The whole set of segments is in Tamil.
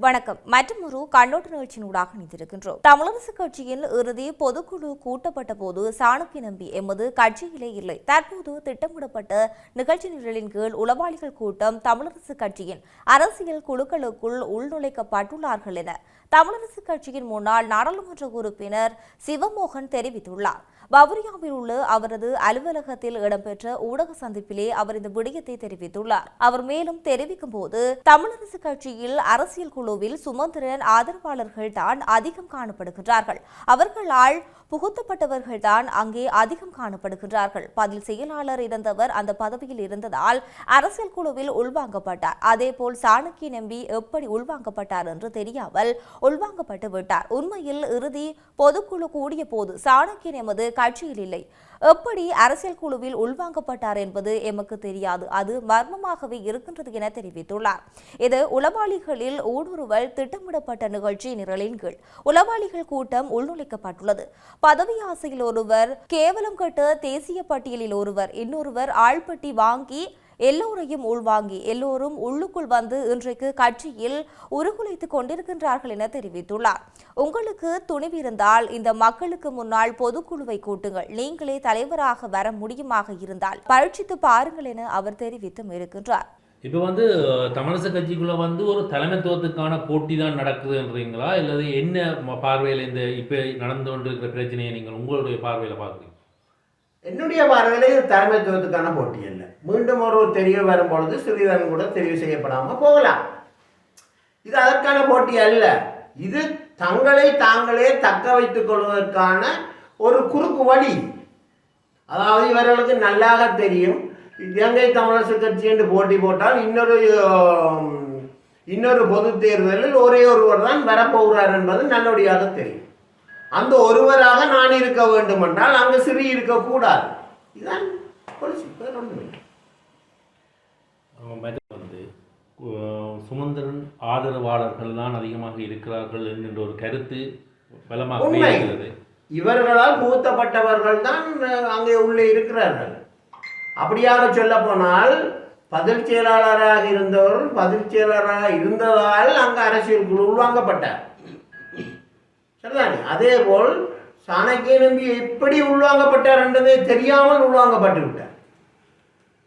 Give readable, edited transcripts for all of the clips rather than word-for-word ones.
வணக்கம். மற்றொரு கண்ணோட்ட நிகழ்ச்சியினூடாக இணைந்திருக்கின்றோம். தமிழரசு கட்சியின் இறுதி பொதுக்குழு கூட்டப்பட்ட போது சாணக்கிய நம்பி எமது கட்சியிலே இல்லை. தற்போது திட்டமிடப்பட்ட நிகழ்ச்சி நிரலின் கீழ் உளவாளிகள் கூட்டம் தமிழரசு கட்சியின் அரசியல் குழுக்களுக்குள் உள்நுழைக்கப்பட்டுள்ளார்கள் என தமிழரசு கட்சியின் முன்னாள் நாடாளுமன்ற உறுப்பினர் சிவமோகன் தெரிவித்துள்ளார். வவுனியாவில் உள்ள அவரது அலுவலகத்தில் இடம்பெற்ற ஊடக சந்திப்பிலே அவர் இந்த விடயத்தை தெரிவித்துள்ளார். அவர் மேலும் தெரிவிக்கும் போது, தமிழரசு கட்சியில் அரசியல் குழுவில் சுமந்திரன் ஆதரவாளர்கள் தான் அதிகம் காணப்படுகின்றார்கள். அவர்களால் புகுத்தப்பட்டவர்கள் தான் அங்கே அதிகம் காணப்படுகின்றார்கள். பதில் செயலாளர் இருந்தவர் அந்த பதவியில் இருந்ததால் அரசியல் குழுவில் உள்வாங்கப்பட்டார். அதேபோல் சாணக்கிய நம்பி எப்படி உள்வாங்கப்பட்டார் என்று தெரியாமல் உள்வாங்கப்பட்டு விட்டார். உண்மையில் இறுதி பொதுக்குழு கூடிய போது சாணக்கியன் எமது கட்சியில் இல்லை. எப்படி அரசியல் குழுவில் உள்வாங்கப்பட்டார் என்பது எமக்கு தெரியாது. அது மர்மமாகவே இருக்கின்றது என தெரிவித்துள்ளார். இது உளவாளிகளில் ஊடுருவல் திட்டமிடப்பட்ட நிகழ்ச்சி நிரலின் கீழ் உளவாளிகள் கூட்டம் உள்நுழைக்கப்பட்டுள்ளது. பதவி ஆசையில் ஒருவர், கேவலம் கட்ட தேசிய பட்டியலில் ஒருவர், இன்னொருவர் ஆள்பட்டி வாங்கி எல்லோரையும் உள்வாங்கி எல்லோரும் உள்ளுக்குள் வந்து இன்றைக்கு கட்சியில் உருகுலைத்துக் கொண்டிருக்கின்றார்கள் என தெரிவித்துள்ளார். உங்களுக்கு துணிவு இருந்தால் இந்த மக்களுக்கு முன்னால் பொதுக்குழுவை கூட்டுங்கள். நீங்களே தலைவராக வர முடியுமாக இருந்தால் பரீட்சித்து பாருங்கள் என அவர் தெரிவித்தும் இருக்கின்றார். இப்போ தமிழரசு கட்சிக்குள்ள ஒரு தலைமைத்துவத்துக்கான போட்டி தான் நடக்குதுன்றீங்களா, இல்லது என்ன பார்வையில் இந்த இப்போ நடந்து கொண்டிருக்கிற பிரச்சனையை நீங்கள் உங்களுடைய பார்வையில் பார்க்குறீங்க? என்னுடைய பார்வையில் இது தலைமைத்துவத்துக்கான போட்டி அல்ல. மீண்டும் ஒரு தெரிவு வரும்பொழுது சிறிதன் கூட தெரிவு செய்யப்படாமல் போகலாம். இது அதற்கான போட்டி அல்ல. இது தங்களை தாங்களே தக்க வைத்துக் கொள்வதற்கான ஒரு குறுக்கு வழி. அதாவது இவர்களுக்கு நல்லாக தெரியும், இலங்கை தமிழரசு கட்சி என்று போட்டி போட்டால் இன்னொரு பொது தேர்தலில் ஒரே ஒருவர் தான் வரப்போகிறார் என்பது நல்லபடியாக தெரியும். அந்த ஒருவராக நான் இருக்க வேண்டும் என்றால் அங்கு சிறி இருக்கக்கூடாது. இதுதான் சுமந்திரன் ஆதரவாளர்கள் தான் அதிகமாக இருக்கிறார்கள் என்கின்ற ஒரு கருத்து பலமாக இருக்கிறது. இவர்களால் புகுத்தப்பட்டவர்கள் தான் அங்கே உள்ளே இருக்கிறார்கள். அப்படியாக சொல்ல போனால் பதில் செயலாளராக இருந்தவர் பதில் செயலாளராக இருந்ததால் அங்கு அரசியல் குழு உள்வாங்கப்பட்டார். சரிதானே? அதே போல் சாணக்கிய நம்பி எப்படி உள்வாங்கப்பட்டார் என்பதை தெரியாமல் உள்வாங்கப்பட்டு விட்டார்.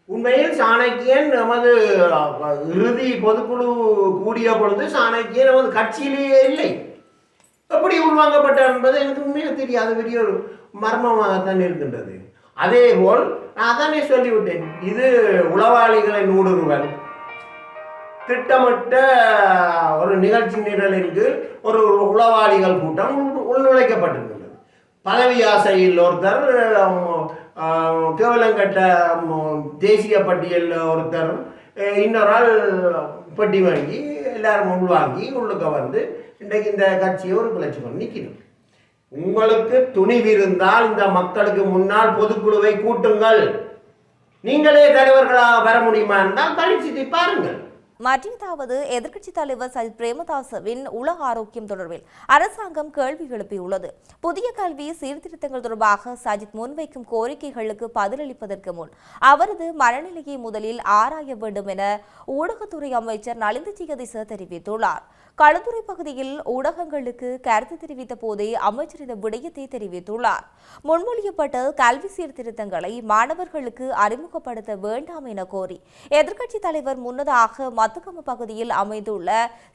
உண்மையில் சாணக்கியன் நமது இறுதி பொதுக்குழு கூடிய பொழுது சாணக்கியன் நமது கட்சியிலேயே இல்லை. எப்படி உள்வாங்கப்பட்டார் என்பது எனக்கு உண்மையாக தெரியாது. பெரிய ஒரு மர்மமாகத்தான் இருக்கின்றது. அதே போல் நான் அதானே சொல்லிவிட்டேன், இது உளவாளிகளின் ஊடுருவல் திட்டமிட்ட ஒரு நிகழ்ச்சி நிரலின் கீழ் ஒரு உளவாளிகள் கூட்டம் உள்நுழைக்கப்பட்டிருக்கின்றது. பதவி ஆசையில் ஒருத்தர், கேவலங்கட்ட தேசிய பட்டியல் ஒருத்தர், இன்னொரு ஆள் பெட்டி வாங்கி எல்லாரும் உள்வாங்கி உள்ளுக்க வந்து இன்றைக்கு இந்த கட்சியை ஒரு கிளர்ச்சி பண்ணி நிற்கணும். உங்களுக்கு துணிவு இருந்தால் இந்த மக்களுக்கு முன்னால் பொதுக்குழுவை கூட்டுங்கள். நீங்களே தலைவர்களாக வர முடியுமா என்றால் பரீட்சித்து பாருங்கள். மற்றதாவது எதிர்க்கட்சித் தலைவர் சஜித் பிரேமதாசவின் உலக ஆரோக்கியம் தொடர்பில் அரசாங்கம் கேள்வி எழுப்பியுள்ளது. புதிய கல்வி சீர்திருத்தங்கள் தொடர்பாக சஜித் முன்வைக்கும் கோரிக்கைகளுக்கு பதிலளிப்பதற்கு முன் அவரது மனநிலையை முதலில் ஆராய வேண்டும் என ஊடகத்துறை அமைச்சர் நலிந்த ஜெயதிச தெரிவித்துள்ளார். களுத்துறை பகுதியில் ஊடகங்களுக்கு கருத்து தெரிவித்த போதே அமைச்சர் இந்த விடயத்தை தெரிவித்துள்ளார். முன்மொழியப்பட்ட கல்வி சீர்திருத்தங்களை மாணவர்களுக்கு அறிமுகப்படுத்த வேண்டாம் என கோரி எதிர்க்கட்சித் தலைவர் முன்னதாக மத்துகம பகுதியில் அமைந்துள்ள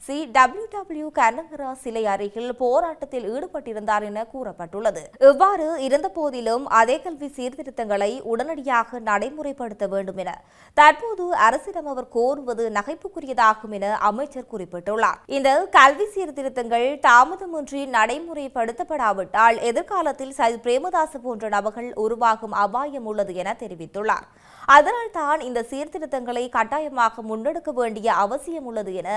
CWW கனகரா சிலை அருகில் போராட்டத்தில் ஈடுபட்டிருந்தார் என கூறப்பட்டுள்ளது. இவ்வாறு இருந்த போதிலும் அதே கல்வி சீர்திருத்தங்களை உடனடியாக நடைமுறைப்படுத்த வேண்டும் என தற்போது அரசிடம் அவர் கோருவது நகைப்புக்குரியதாகும் என அமைச்சர் குறிப்பிட்டுள்ளார். இந்த கல்வி சீர்திருத்தங்கள் தாமதமின்றி நடைமுறைப்படுத்தப்படாவிட்டால் எதிர்காலத்தில் சஜித் பிரேமதாச போன்ற நபர்கள் உருவாகும் அபாயம் உள்ளது என தெரிவித்துள்ளார். அதனால் தான் இந்த சீர்திருத்தங்களை கட்டாயமாக முன்னெடுக்க வேண்டிய அவசியம் உள்ளது என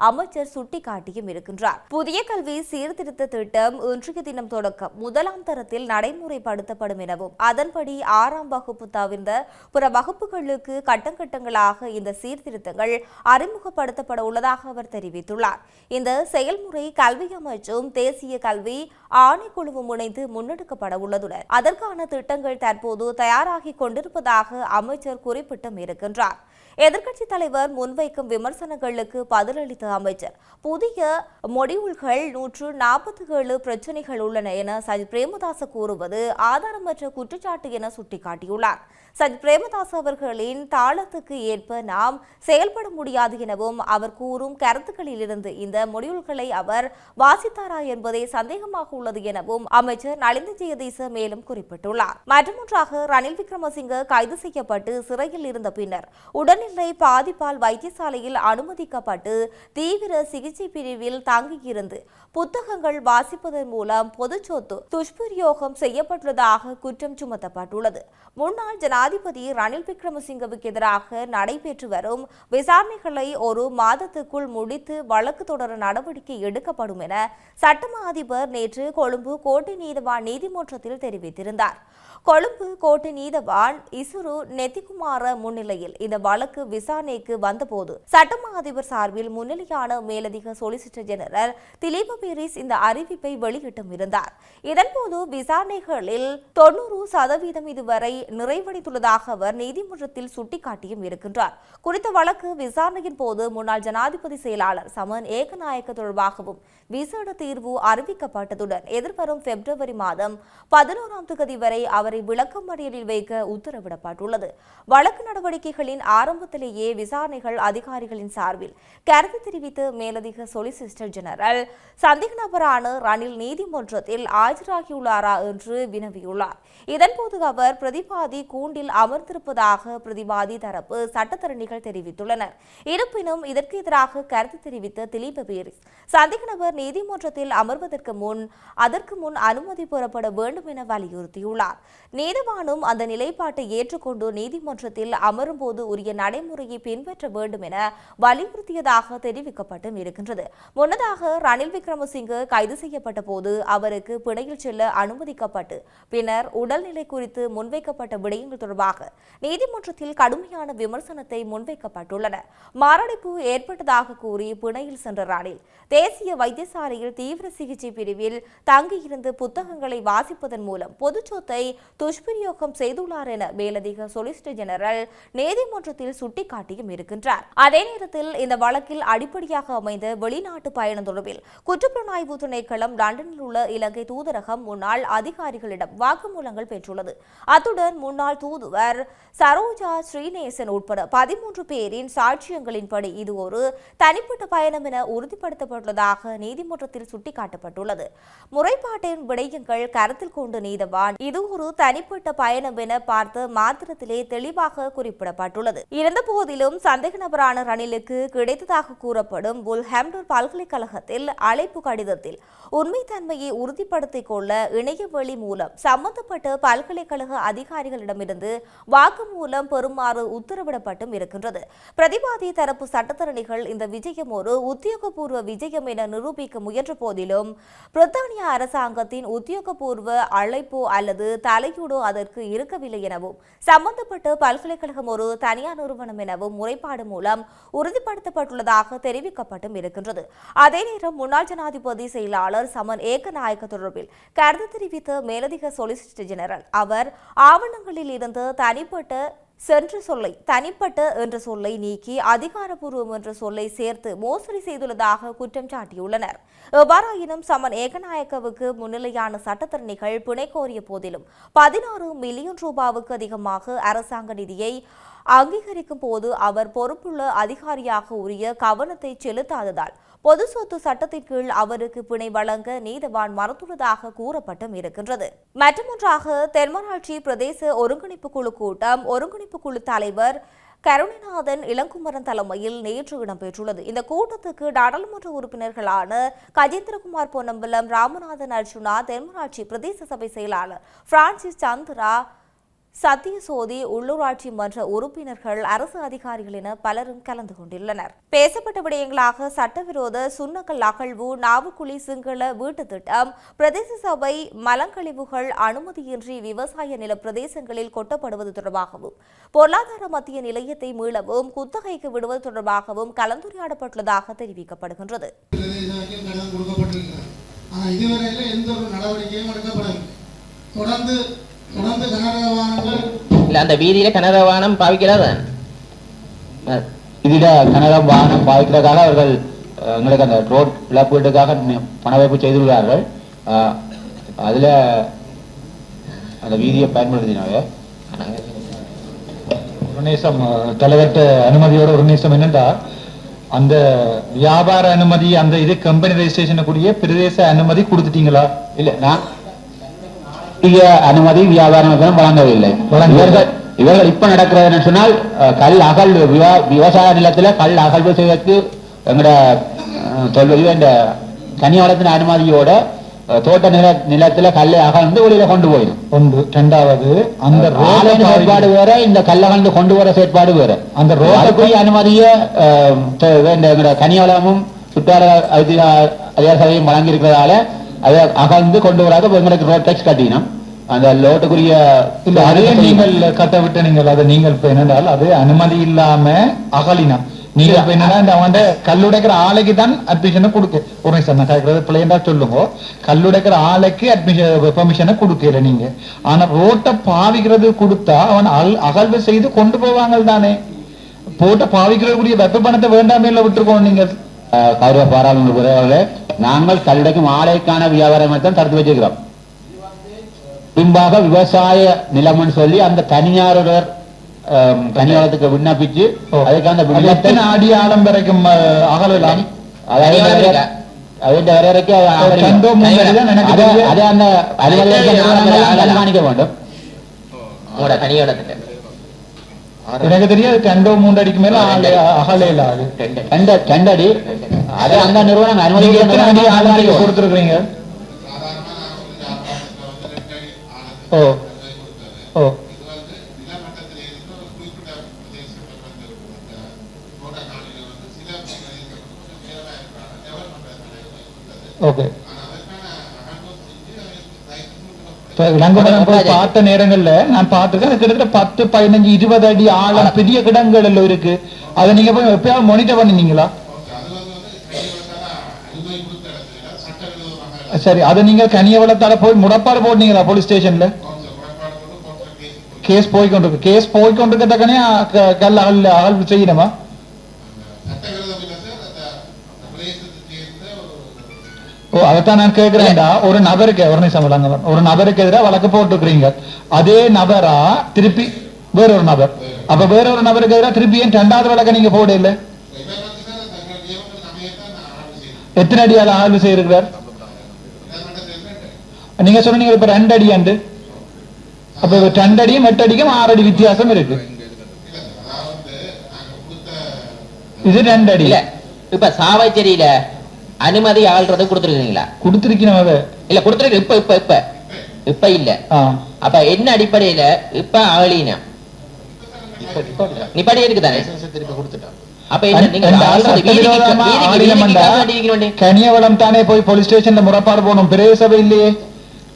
அமைச்சர் சுட்டிக்காட்டியும் இருக்கின்றார். புதிய கல்வி சீர்திருத்த திட்டம் இன்றைய தினம் தொடக்கம் 1ஆம் தரத்தில் நடைமுறைப்படுத்தப்படும் எனவும் அதன்படி 6ஆம் வகுப்பு தவிர்ந்த பிற வகுப்புகளுக்கு கட்டங்கட்டங்களாக இந்த சீர்திருத்தங்கள் அறிமுகப்படுத்தப்பட உள்ளதாக அவர் தெரிவித்துள்ளார். இந்த செயல்முறை கல்வி அமைச்சும் தேசிய கல்வி ஆணைக்குழுவும் இணைந்து முன்னெடுக்கப்பட உள்ளதுடன் அதற்கான திட்டங்கள் தற்போது தயாராகி கொண்டிருப்பதாக அமைச்சர் குறிப்பிட்டும் இருக்கின்றார். எதிர்க்கட்சித் தலைவர் முன்வைக்கும் விமர்சனங்களுக்கு பதிலளித்த அமைச்சர், புதிய மொடியூல்கள் 147 பிரச்சினைகள் உள்ளன என சஜித் பிரேமதாச கூறுவது ஆதாரமற்ற குற்றச்சாட்டு என சுட்டிக்காட்டியுள்ளார். சஜித் பிரேமதாச அவர்களின் தாளத்துக்கு ஏற்ப நாம் செயல்பட முடியாது எனவும், அவர் கூறும் கருத்துக்களிலிருந்து இந்த மொடியூல்களை அவர் வாசித்தாரா என்பதே சந்தேகமாக உள்ளது எனவும் அமைச்சர் நலிந்த ஜெயதீச மேலும் குறிப்பிட்டுள்ளார். மற்றொன்றாக, ரணில் விக்ரமசிங்க கைது செய்யப்பட்டு சிறையில் இருந்த பின்னர் உடல்நிலை பாதிப்பால் வைத்தியசாலையில் அனுமதிக்கப்பட்டு தீவிர சிகிச்சை பிரிவில் தங்கியிருந்து புத்தகங்கள் வாசிப்பதன் மூலம் பொது சொத்து துஷ்பிரயோகம் செய்யப்பட்டுள்ளதாக குற்றம் சுமத்தப்பட்டுள்ளது. முன்னாள் ஜனாதிபதி ரணில் விக்ரமசிங்கவுக்கு எதிராக நடைபெற்று வரும் விசாரணைகளை ஒரு மாதத்துக்குள் முடித்து வழக்கு தொடர நடவடிக்கை எடுக்கப்படும் என சட்டமா அதிபர் நேற்று கொழும்பு கோட்டை நீதவான் நீதிமன்றத்தில் தெரிவித்திருந்தார். கொழும்பு கோட்டை நீதவான் இசுரு நெத்திகுமார முன்னிலையில் இந்த வழக்கு விசாரணைக்கு வந்தபோது சட்டமா அதிபர் சார்பில் முன்னிலையான மேலதிக சொலிசிட்டர் ஜெனரல் திலீப பீரிஸ் இந்த அறிவிப்பை வெளியிட்டும் இருந்தார். இதன்போது விசாரணைகளில் 90% இதுவரை நிறைவடைந்துள்ளதாக அவர் நீதிமன்றத்தில் சுட்டிக்காட்டியும் இருக்கின்றார். குறித்த வழக்கு விசாரணையின் போது முன்னாள் ஜனாதிபதி செயலாளர் சமன் ஏகநாயக்க தொடர்பாகவும் விசேட தீர்வு அறிவிக்கப்பட்டதுடன் எதிர்வரும் பிப்ரவரி மாதம் 11ஆம் தேதி வரை அவரை விளக்கமறியலில் வைக்க உத்தரவிடப்பட்டுள்ளது. வழக்கு நடவடிக்கைகளின் ஆரம்பத்திலேயே விசாரணைகள் அதிகாரிகளின் சார்பில் கருத்து தெரிவித்து மேலதிக சொலிசிட்டர் ஜெனரல் சந்தேக நபரான ரணில் நீதிமன்றத்தில் ஆஜராகியுள்ளாரா என்று வினவியுள்ளார். இதன்போது அவர் பிரதிவாதி கூண்டில் அமர்ந்திருப்பதாக பிரதிவாதி தரப்பு சட்டத்தரணிகள் தெரிவித்துள்ளனர். இருப்பினும் இதற்கு எதிராக கருத்து தெரிவித்த திலீப பீரிஸ் சந்தேக நபர் நீதிமன்றத்தில் அமர்வதற்கு அதற்கு முன் அனுமதி பெறப்பட வேண்டும் என வலியுறுத்தியுள்ளார். நீதிவானும் அந்த நிலைப்பாட்டை ஏற்றுக்கொண்டு நீதிமன்றத்தில் அமரும்போது உரிய நடைமுறையை பின்பற்ற வேண்டும் என வலியுறுத்தியதாக தெரிவிக்கப்பட்டும் இருக்கின்றது. முன்னதாக ரணில் விக்ரமசிங்கே கைது செய்யப்பட்ட போது அவருக்கு பிணையில் செல்ல அனுமதிக்கப்பட்டு பின்னர் உடல்நிலை குறித்து முன்வைக்கப்பட்ட விடயங்கள் தொடர்பாக நீதிமன்றத்தில் கடுமையான விமர்சனத்தை முன்வைக்கப்பட்டுள்ளன. மாரடைப்பு ஏற்பட்டதாக கூறி பிணையில் சென்ற ரணில் தேசிய வைத்தியசாலையில் தீவிர சிகிச்சை பிரிவில் தங்கியிருந்து புத்தகங்களை வாசிப்பதன் மூலம் பொது சொத்தை துஷ்பிரயோகம் செய்துள்ளார் என மேலதிக சொலிசிட்டர் ஜெனரல் நீதிமன்றத்தில் சுட்டிக்காட்டியும் இருக்கின்றார். அதே நேரத்தில் இந்த வழக்கில் அடிப்படையாக அமைந்த வெளிநாட்டு பயணம் தொடர்பில் குற்றப்புலனாய்வு திணைக்களம் லண்டனில் உள்ள இலங்கை தூதரகம் முன்னாள் அதிகாரிகளிடம் வாக்குமூலங்கள் பெற்றுள்ளது. அத்துடன் முன்னாள் தூதுவர் சரோஜா ஸ்ரீநேசன் உட்பட 13 பேரின் சாட்சியங்களின்படி இது ஒரு தனிப்பட்ட பயணம் என உறுதிப்படுத்தப்பட்டுள்ளதாக நீதிமன்றத்தில் சுட்டிக்காட்டப்பட்டுள்ளது. முறைப்பாட்டின் விடயங்கள் கருத்தில் கொண்டு நீதவான் இது ஒரு தனிப்பட்ட பயணம் என பார்த்த மாத்திரத்திலே தெளிவாக குறிப்பிடப்பட்டுள்ளது. இருந்தபோதிலும் சந்தேக நபரான ரணிலுக்கு கிடைத்ததாக கூறப்படும் வுல்ஹாம்டன் பல்கலைக்கழகத்தில் அழைப்பு கடிதத்தில் உண்மைத்தன்மையை உறுதிப்படுத்திக் கொள்ள இணையவழி மூலம் சம்பந்தப்பட்ட பல்கலைக்கழக அதிகாரிகளிடமிருந்து வாக்குமூலம் பெறுமாறு உத்தரவிடப்பட்டும் இருக்கின்றது. பிரதிவாதி தரப்பு சட்டத்தரணிகள் இந்த விஜயம் ஒரு உத்தியோகபூர்வ விஜயம் என நிரூபிக்க முயன்ற போதிலும் பிரித்தானிய அரசாங்கத்தின் உத்தியோகபூர்வ அழைப்போ அல்லது தலையீடோ அதற்கு இருக்கவில்லை எனவும் சம்பந்தப்பட்ட பல்கலைக்கழகம் ஒரு தனியார் நிறுவனம் எனவும் முறைப்பாடு மூலம் உறுதிப்படுத்தப்பட்டுள்ளதாக தெரிவிக்கப்பட்டும் இருக்கின்றது. அதே நேரம் முன்னாள் ஜனாதிபதி செயலாளர் சமன் ஏகநாயக்க தொடர்பில் கருத்து தெரிவித்த மேலதிக சொலிசிட்டர் ஜெனரல் அவர் ஆவணங்களில் இருந்து தனிப்பட்ட என்ற சொல்லை நீக்கி அதிகாரப்பூர்வம் என்ற சொல்லை சேர்த்து மோசடி செய்துள்ளதாக குற்றம் சாட்டியுள்ளனர். எவ்வாறாயினும் சமன் ஏகநாயக்கவுக்கு முன்னிலையான சட்டத்தரணிகள் பிணை கோரிய போதிலும் 16 மில்லியன் ரூபாவுக்கு அதிகமாக அரசாங்க நிதியை அங்கீகரிக்கும் போது அவர் பொறுப்புள்ள அதிகாரியாக உரிய கவனத்தை செலுத்தாததால் பொது சொத்து சட்டத்தின் கீழ் அவருக்கு பிணை வழங்க நீதவான் மறுத்துள்ளதாக கூறப்பட்டும் இருக்கின்றது. மற்றொன்றாக தென்மராட்சி பிரதேச ஒருங்கிணைப்பு குழு கூட்டம் ஒருங்கிணைப்பு குழு தலைவர் கருணாநாதன் இளங்குமரன் தலைமையில் நேற்று இடம்பெற்றுள்ளது. இந்த கூட்டத்துக்கு நாடாளுமன்ற உறுப்பினர்களான கஜேந்திரகுமார் பொன்னம்பலம், ராமநாதன் அர்ஜுனா, தென்மராட்சி பிரதேச சபை செயலாளர் பிரான்சிஸ் சந்திரா, சத்தியசோதி, உள்ளூராட்சி மன்ற உறுப்பினர்கள், அரசு அதிகாரிகள் என பலரும் கலந்து கொண்டுள்ளனர். பேசப்பட்ட விடயங்களாக சட்டவிரோத சுண்ணக்கல் அகழ்வு, நாவுக்குழி சிங்கள வீட்டு திட்டம், பிரதேச சபை மலங்கழிவுகள் அனுமதியின்றி விவசாய நில பிரதேசங்களில் கொட்டப்படுவது தொடர்பாகவும், பொருளாதார மத்திய நிலையத்தை மீளவும் குத்தகைக்கு விடுவது தொடர்பாகவும் கலந்துரையாடப்பட்டுள்ளதாக தெரிவிக்கப்படுகின்றது. இல்ல அந்த வீதியில கனரா வாகனம் பாவிக்கலாதான். இதில் கனகம் வாகனம் பாய்க்கிறதுக்காக அவர்கள் எங்களுக்கு அந்த ரோட் இழப்பீட்டுக்காக பண வைப்பு செய்துள்ளார்கள். அதில் அந்த வீதியை பயன்படுத்தினாவே ஒரு நிமிஷம் தலைவர்கிட்ட அனுமதியோட ஒரு நிமிஷம் என்னென்றா அந்த வியாபார அனுமதி அந்த இது கம்பெனி ரெஜிஸ்ட்ரேஷனுக்குரிய பிரதேச அனுமதி கொடுத்துட்டீங்களா? இல்லை, நான் அனுமதி வியாபாரம் வழங்கவில்லை. இவர்கள் இப்ப நடக்கிறது சொன்னால் கல் அகல் விவசாய நிலத்துல கல் அகழ்வு செய்வதற்கு எங்களோட இந்த கனியாளத்தின் அனுமதியோட தோட்ட நிலத்துல கல்லை அகழ்ந்து வெளியில கொண்டு போயிடும். ஒன்று. இரண்டாவது, அந்த செயற்பாடு வேற, இந்த கல்லகழ்ந்து கொண்டு வர செயற்பாடு வேற. அந்த ரோட்டுக்குரிய அனுமதிய எங்களோட கனியாளமும் சுற்றார அதிகார சபையும் வழங்கி இருக்கிறதால அதை அகழ்ந்து கொண்டு வராத எங்களுக்கு ரோட் டேக்ஸ் கட்டினோம். அந்த லோட்டுக்குரிய அதே நீங்கள் கட்ட விட்டு நீங்கள் அதை நீங்கள் இப்ப என்னென்றால் அது அனுமதி இல்லாம அகலினம். நீங்க இப்ப என்னன்னா அவன் கல்லுடைக்கிற ஆலைக்கு தான் அட்மிஷனை கொடுக்க ஒரு நிமிஷம் நான் கேட்கறது பிள்ளைண்டா சொல்லுங்க. கல்லுடைக்கிற ஆலைக்கு அட்மிஷன் பெர்மிஷனை கொடுக்கல நீங்க. ஆனா ரோட்டை பாவிக்கிறது கொடுத்தா அவன் அகழ்வு செய்து கொண்டு போவாங்க தானே. போட்ட பாவிக்கிறதுக்குரிய வெப்ப பணத்தை வேண்டாமே விட்டுருக்கோம். நீங்கள் கௌரவ பாராளுமன்ற நாங்கள் கல்லுடைக்கும் ஆலைக்கான வியாபாரத்தை தான் தடுத்து வச்சிருக்கிறோம். பின்பாக விவசாய நிலம்னு சொல்லி அந்த தனியார் தனியாளத்துக்கு விண்ணப்பிச்சு அதுக்கான விண்ணப்பத்தை ஆடி ஆழம் வரைக்கும் அகலாம். அதே வரைக்கும் கண்காணிக்க வேண்டும். எனக்கு தெரியாது 2-3 அடிக்கு மேல அகலையில அது 2 அடி. அது அந்த நிறுவனம் அனுமதி கொடுத்துருக்கீங்க. ஓ ஓ ஓகே. பார்த்த நேரங்கள்ல நான் பார்த்திருக்கேன். கிட்டத்தட்ட 10, 15, 20 அடி ஆழம் பெரிய கிடங்கள் எல்லாம் இருக்கு. அதை நீங்க போய் எப்பயாவது மானிட்டர் பண்ணீங்களா? சரி, அதை நீங்க கனியவளத்தால போய் முடப்பாடு போட்டீங்களா போலீஸ் ஸ்டேஷன்ல? கேஸ் போய்கொண்டிருக்கு. கேஸ் போய்கொண்டிருக்கத்தக்கனே கல் அகழ்வு செய்யணுமா? ஓ, அதைத்தான் நான் கேட்கிறேன்டா. ஒரு நபருக்கு ஒரு நிமிஷம் விளங்க, ஒரு நபருக்கு எதிராக வழக்கு போட்டுருக்கீங்க. அதே நபரா திருப்பி வேறொரு நபர், அப்ப வேறொரு நபருக்கு எதிராக திருப்பி ஏன் 2வது வழக்க நீங்க போட இல்லை? எத்தனை அடியால ஆய்வு செய்யிருக்கிறார்? நீங்க சொன்னீங்க இப்ப 2 அடி அண்டு. அப்ப 2 அடியும் 8 அடிக்கும் 6 அடி வித்தியாசம் இருக்கு. இது 2 அடி. இப்ப சாவைச்சேரியில அனுமதி ஆள்றது கொடுத்துருக்கீங்களா? கொடுத்திருக்கீங்க இல்ல கொடுத்துருக்கு. இப்ப இப்ப இப்ப இப்ப இல்ல. அப்ப என்ன அடிப்படையில இப்ப ஆளினா நிப்படி இருக்குதானே? அப்ப கனியவளம் தானே போய் போலீஸ் ஸ்டேஷன்ல முறைப்பாடு போகணும். பிரேசபை இல்லையே.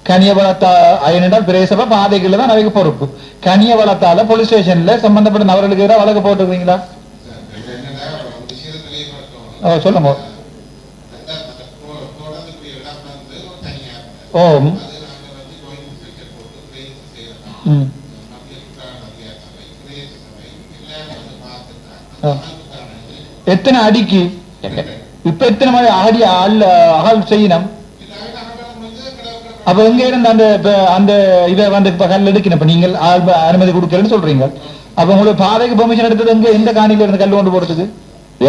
கனியவளத்தா என்றால் பிரேசபை பாதைகள்ல தான் அவைக்கு பொறுப்பு. கனியவளத்தால போலீஸ் ஸ்டேஷன்ல சம்பந்தப்பட்ட நபர்களுக்கு எதிராக வழக்கு போட்டுருக்கீங்களா? சொல்லுங்க. ஓ, எத்தனை அடிக்கு இப்ப எத்தனை மாதிரி அடி அகல் செய்யணும்? அப்ப எங்க இருந்து அந்த இதை வந்து இப்ப கல் எடுக்கணும். இப்ப நீங்கள் அனுமதி கொடுக்கலன்னு சொல்றீங்க. அப்ப உங்களுக்கு பாதைக்கு பெர்மிஷன் எடுத்தது எங்க, எந்த காணியில இருந்து கல் கொண்டு போறதுக்கு?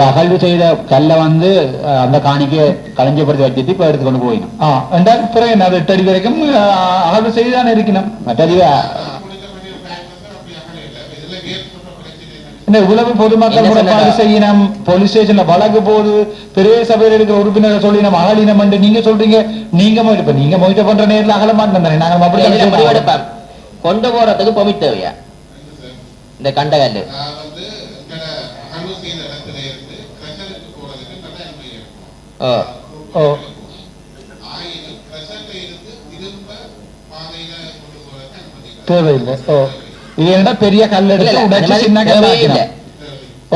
அகழ்வு செய்த கல்லை வந்து அந்த காணிக்கு களஞ்சியப்படுத்தி வச்சுட்டு இப்ப எடுத்துக்கொண்டு போயிடும். பிறகு அது 8 அடி வரைக்கும் அகழ்வு செய்துதானே இருக்கணும். மற்றது உலக பொதுமக்கள் முறைப்பாடு செய்யணும். போலீஸ் ஸ்டேஷன்ல வழக்கு போது பெரிய சபையில் இருக்கிற உறுப்பினர்கள் சொல்லி நம்ம அகலினம் என்று நீங்க சொல்றீங்க. நீங்க மொழிட்ட பண்ற நேரில் அகல மாட்டோம் தானே. நாங்க அப்படி கொண்டு போறதுக்கு பொமிட் தேவையா? இந்த கண்டகல்லு தேவையில்லை. இது என்ன பெரிய கல் எடுத்து உடைச்சு சின்ன கல் ஆக்கினோம்.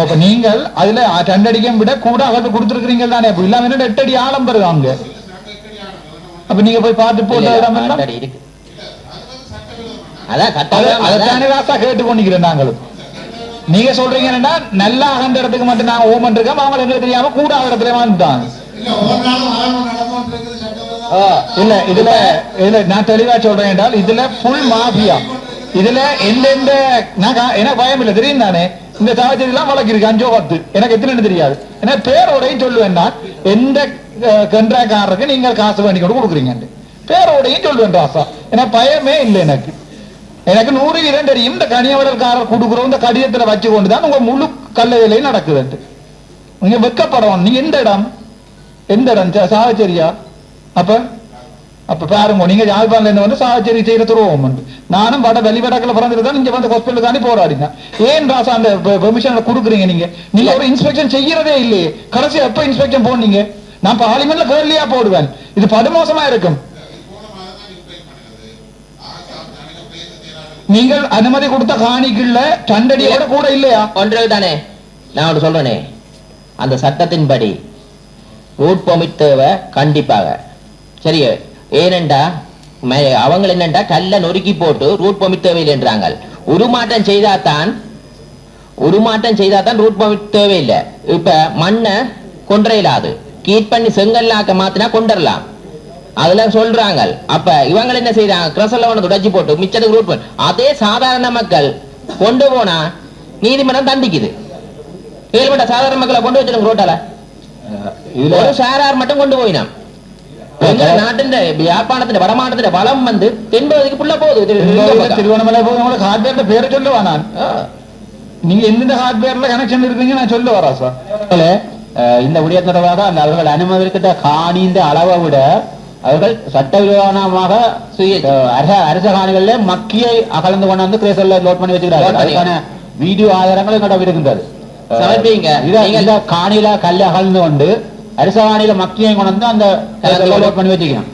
அப்ப நீங்கள் அதுல 2 அடிக்கும் விட கூட அகழ்வு கொடுத்துருக்கீங்க தானே. அப்ப இல்லாம 8 அடி ஆழம் பெறுது அங்க. அப்ப நீங்க போய் பார்த்து போட்டு அதானே ராசா கேட்டு கொண்டிருக்கிறேன். நாங்களும் நீங்க சொல்றீங்கன்னா நல்லா அகன்ற இடத்துக்கு மட்டும் நாங்க ஓமன் இருக்கோம், அவங்க எங்களுக்கு தெரியாம கூடாத இடத்துல வந்துட்டாங்க. இல்ல இதுல நான் தெளிவா சொல்றேன் என்றால் இதுல ஃபுல் மாஃபியா. இதுல எந்தெந்த எனக்கு பயம் இல்லை தெரியும் தானே, இந்த சாவச்சேரி எல்லாம் வழக்கு இருக்கு 5 10 எனக்கு எத்தனை தெரியாது. ஏன்னா பேரோடையும் சொல்லுவேன் நான், எந்த கன்றாக்காரருக்கு நீங்கள் காசு வேண்டி கொண்டு கொடுக்குறீங்க பேரோடையும் சொல்லுவேன் ராசா. ஏன்னா பயமே இல்லை எனக்கு. எனக்கு 100% தெரியும் இந்த கனியவரல்காரர் கொடுக்குறோம் இந்த கடிதத்துல வச்சு கொண்டுதான் உங்க முழு கல்ல வேலையும் நடக்குது. நீங்க வெக்கப்படணும். நீங்க எந்த இடம் சாவச்சேரியா? அப்ப பாருங்க, நீங்க யாழ்ப்பாணம் வந்து சாவச்சேரி செய்யற துருவம் நானும் வெளிவடக்கில் பிறந்துட்டு தான் இங்க வந்து ஹாஸ்பிட்டல் தாண்டி போராடினேன். ஏன் ராசா அந்த பெர்மிஷன் கொடுக்குறீங்க? நீங்க ஒரு இன்ஸ்பெக்ஷன் செய்யறதே இல்லையே. கடைசி எப்ப இன்ஸ்பெக்ஷன் போனீங்க? நான் பார்லிமெண்ட்ல கேள்வியா போடுவேன். இது படுமோசமா இருக்கும். நீங்கள் அனுமதி கொடுத்த காணிக்குள்ள சண்டடியோட கூட இல்லையா? ஒன்று தானே நான் சொல்றேனே, அந்த சட்டத்தின்படி ரூட் பெர்மிட் தேவை கண்டிப்பாக. சரி, ஏனெண்டா அவங்க என்னண்டா கல்ல நொறுக்கி போட்டு ரூட் பெர்மிட் தேவையில்லை என்றாங்க. உருமாற்றம் செய்தாதான் ரூட் பெர்மிட் தேவையில்லை. இப்ப மண்ணை கொன்றையிலாது கீட் பண்ணி செங்கல்லாக்க மாத்தினா கொண்டரலாம் அதெல்லாம் சொல்றாங்க. அப்ப இவங்க என்ன செய்யறாங்க? கிரசல்ல உடைச்சு போட்டு மிச்சத்துக்கு ரூட் பண்ண அதே சாதாரண மக்கள் கொண்டு போனா நீதிமன்றம் தண்டிக்குது. ஏழுபட்ட சாதாரண மக்களை கொண்டு வச்சிருங்க ரோட்டால. ஒரு சாரார் மட்டும் கொண்டு போயினான். நாட்டின் யாழ்ப்பாணத்தின் வடமாட்டத்தின் வளம் வந்து தென்பகுதிக்கு புள்ள போகுது. திருவண்ணாமலை போது உங்களுக்கு ஹார்ட்வேர்ல பேரை சொல்லுவா நான். நீங்க எந்தெந்த ஹார்ட்வேர்ல கனெக்ஷன் இருக்கீங்க நான் சொல்ல வரா சார். இந்த விடயம் தொடர்பாக அந்த அவர்கள் அனுமதிக்கிட்ட காணிந்த அளவை விட அவர்கள் சட்டவிரோதமாக அரச காணிகள்ல மக்கியை அகலந்து கொண்டு வந்து கிரேசல்ல லோட் பண்ணி வச்சுக்கிறார்கள். அதுக்கான வீடியோ ஆதாரங்கள் எங்கள்கிட்ட இருக்கின்றது. காணியில கல்ல அகழ்ந்து கொண்டு அரச காணியில மக்கியை கொண்டு வந்து அந்த லோட் பண்ணி வச்சுக்கணும்.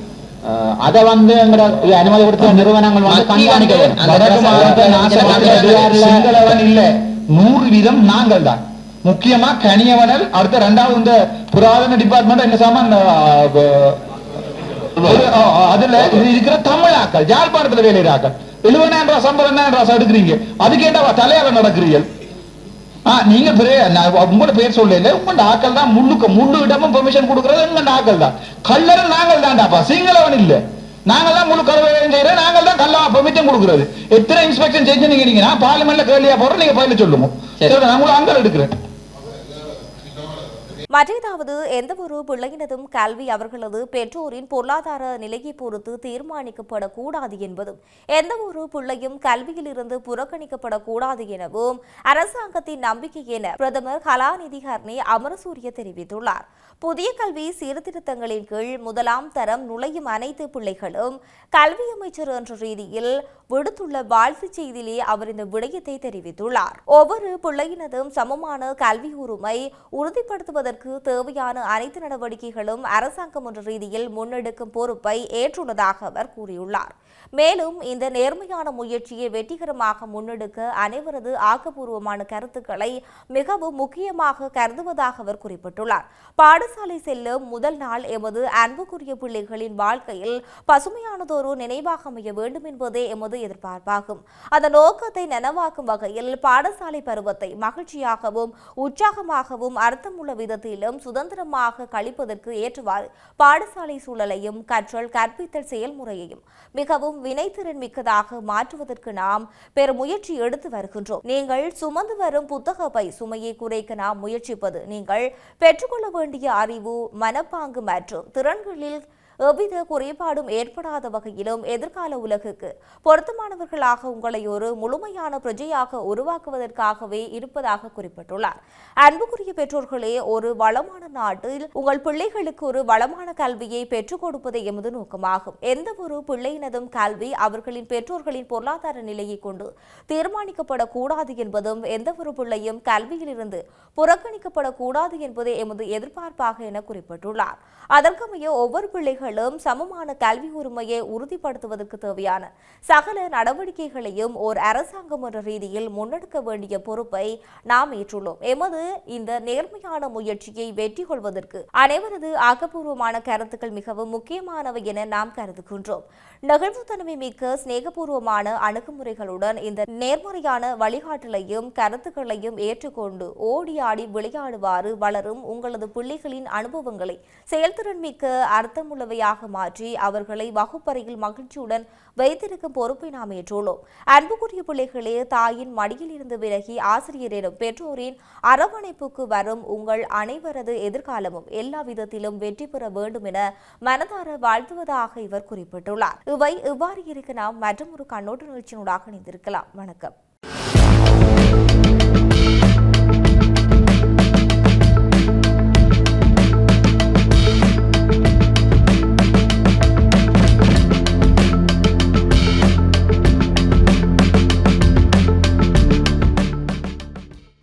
அதை வந்து எங்களோட அனுமதி கொடுத்த நிறுவனங்கள் வந்து கண்காணிக்க வேண்டும். 100% நாங்கள் தான். முக்கியமா கனியவனல், அடுத்த 2வது இந்த புராதன டிபார்ட்மெண்ட் என்ன சாமான் அதுல இருக்கிற தமிழாக்கள் யாழ்ப்பாணத்துல வேலையாக்கள் 70,000 ரூபாய் சம்பளம் எடுக்கிறீங்க. அதுக்கு ஏண்டா தலையால நடக்கிறீர்கள்? நீங்க உங்களோட பேர் சொல்லல, உங்களோட ஆக்கள் தான் முழு இடமும் பெர்மிஷன் கொடுக்கறது எங்க ஆக்கள் தான். கல்லற நாங்கள் தான்டாப்பா, சிங்களவன் இல்ல. நாங்கள் தான் முழு கருவேலையும் செய்யறோம், நாங்கள் தான் கல்லா பெர்மிஷன் கொடுக்கறது. எத்தனை இன்ஸ்பெக்ஷன் செஞ்சு நீங்க நான் பார்லிமெண்ட்ல கேள்வியா போறோம், நீங்க பயில சொல்லுங்க. நான் உங்களை அங்கே எடுக்கிறேன். மற்றேதாவது எந்தவொரு பிள்ளையினதும் கல்வி அவர்களது பெற்றோரின் பொருளாதார நிலையை பொறுத்து தீர்மானிக்கப்படக்கூடாது என்பதும் எந்தவொரு பிள்ளையும் கல்வியிலிருந்து புறக்கணிக்கப்படக்கூடாது எனவும் அரசாங்கத்தின் நம்பிக்கை என பிரதமர் கலாநிதி ஹர்னே அமரசூரிய தெரிவித்துள்ளார். புதிய கல்வி சீர்திருத்தங்களின் கீழ் 1ஆம் தரம் நுழையும் அனைத்து பிள்ளைகளும் கல்வி அமைச்சர் என்ற ரீதியில் விடுத்துள்ள வாழ்த்துச் செய்தியிலே அவர் இந்த விடயத்தை தெரிவித்துள்ளார். ஒவ்வொரு பிள்ளையினதும் சமமான கல்வி உரிமை உறுதிப்படுத்துவதற்கு தேவையான அனைத்து நடவடிக்கைகளும் அரசாங்கம் என்ற ரீதியில் முன்னெடுக்கும் பொறுப்பை ஏற்றுள்ளதாக அவர் கூறியுள்ளார். மேலும் இந்த நேர்மையான முயற்சியை வெற்றிகரமாக முன்னெடுக்க அனைவரது ஆக்கப்பூர்வமான கருத்துக்களை மிகவும் முக்கியமாக கருதுவதாக அவர் குறிப்பிட்டுள்ளார். பாடசாலை செல்லும் முதல் நாள் எமது அன்புக்குரிய பிள்ளைகளின் வாழ்க்கையில் பசுமையானதொரு நினைவாக அமைய வேண்டும் என்பதே எமது எதிர்பார்ப்பாகும். அந்த நோக்கத்தை நனவாக்கும் வகையில் பாடசாலை பருவத்தை மகிழ்ச்சியாகவும் உற்சாகமாகவும் அர்த்தமுள்ள விதத்திலும் சுதந்திரமாக கழிப்பதற்கு ஏற்றவாறு பாடசாலை சூழலையும் கற்றல் கற்பித்தல் செயல்முறையையும் மிகவும் வினைத்திறன் மிக்கதாக மாற்றுவதற்கு நாம் பெருமுயற்சி எடுத்து வருகின்றோம். நீங்கள் சுமந்து வரும் புத்தக பை சுமையை குறைக்க நாம் முயற்சிப்பது நீங்கள் பெற்றுக்கொள்ள வேண்டிய அறிவு, மனப்பாங்கு மற்றும் திறன்களில் எவ்வித குறைபாடும் ஏற்படாத வகையிலும் எதிர்கால உலகுக்கு பொருத்தமானவர்களாக உங்களை ஒரு முழுமையான பிரஜையாக உருவாக்குவதற்காகவே இருப்பதாக குறிப்பிட்டுள்ளார். அன்புக்குரிய பெற்றோர்களே, ஒரு வளமான நாட்டில் உங்கள் பிள்ளைகளுக்கு ஒரு வளமான கல்வியை பெற்றுக் கொடுப்பதே எமது நோக்கமாகும். எந்த ஒரு பிள்ளையினதும் கல்வி அவர்களின் பெற்றோர்களின் பொருளாதார நிலையை கொண்டு தீர்மானிக்கப்படக்கூடாது என்பதும் எந்த ஒரு பிள்ளையும் கல்வியிலிருந்து புறக்கணிக்கப்படக்கூடாது என்பதே எமது எதிர்பார்ப்பாக என குறிப்பிட்டுள்ளார். அதற்கமைய ஒவ்வொரு பிள்ளைகள் பிள்ளைகளும் சமமான கல்வி உரிமையை உறுதிப்படுத்துவதற்கு தேவையான சகல நடவடிக்கைகளையும் ஓர் அரசாங்கம் என்ற ரீதியில் முன்னெடுக்க வேண்டிய பொறுப்பை நாம் ஏற்றுள்ளோம். எமது இந்த நேர்மையான முயற்சியை வெற்றி கொள்வதற்கு அனைவரது ஆக்கப்பூர்வமான கருத்துக்கள் மிகவும் முக்கியமானவை என நாம் கருதுகின்றோம். நெகிழ்வுத்தன்மை மிக்க சிநேகபூர்வமான அணுகுமுறைகளுடன் இந்த நேர்மறையான வழிகாட்டலையும் கருத்துக்களையும் ஏற்றுக்கொண்டு ஓடியாடி விளையாடுவாறு வளரும் உங்களது பிள்ளைகளின் அனுபவங்களை செயல்திறன் மிக்க அர்த்தமுள்ளவையாக மாற்றி அவர்களை வகுப்பறையில் மகிழ்ச்சியுடன் வைத்திருக்கும் பொறுப்பை நாம் ஏற்றுள்ளோம். அன்புக்குரிய பிள்ளைகளே, தாயின் மடியில் இருந்து விலகி ஆசிரியரிடம் பெற்றோரின் அரவணைப்புக்கு வரும் உங்கள் அனைவரது எதிர்காலமும் எல்லா விதத்திலும் வெற்றி பெற வேண்டும் என மனதார வாழ்த்துவதாக இவர் குறிப்பிட்டுள்ளார். இவை இவ்வாறு இருக்க நாம் மற்றும் ஒரு கண்ணோட்ட நிகழ்ச்சியினூடாக இணைந்திருக்கலாம். வணக்கம்.